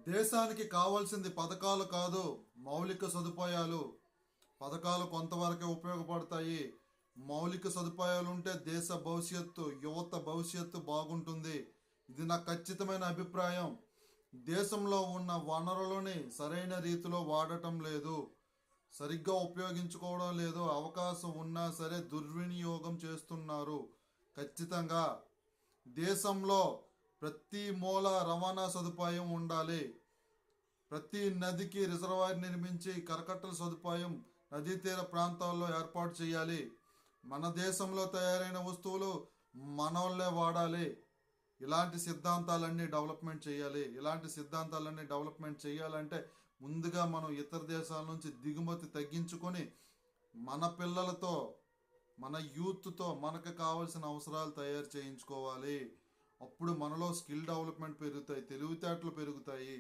దేశానికి కావాల్సింది పథకాలు కాదు, మౌలిక సదుపాయాలు. పథకాలు కొంతవరకే ఉపయోగపడతాయి. మౌలిక సదుపాయాలు ఉంటే దేశ భవిష్యత్తు, యువత భవిష్యత్తు బాగుంటుంది. ఇది నా ఖచ్చితమైన అభిప్రాయం. దేశంలో ఉన్న వనరులని సరైన రీతిలో వాడటం లేదు, సరిగ్గా ఉపయోగించుకోవడం లేదు. అవకాశం ఉన్నా సరే దుర్వినియోగం చేస్తున్నారు. ఖచ్చితంగా దేశంలో ప్రతి మూల రవాణా సదుపాయం ఉండాలి. ప్రతి నదికి రిజర్వాయర్ నిర్మించి కరకట్టల సదుపాయం నదీ తీర ప్రాంతాల్లో ఏర్పాటు చేయాలి. మన దేశంలో తయారైన వస్తువులు మనోళ్ళే వాడాలి. ఇలాంటి సిద్ధాంతాలన్నీ డెవలప్మెంట్ చేయాలంటే ముందుగా మనం ఇతర దేశాల నుంచి దిగుమతి తగ్గించుకొని మన పిల్లలతో, మన యూత్తో మనకు కావాల్సిన అవసరాలు తయారు చేయించుకోవాలి. అప్పుడు మనలో స్కిల్ డెవలప్మెంట్ పెరుగుతాయి, తెలివితేటలు పెరుగుతాయి.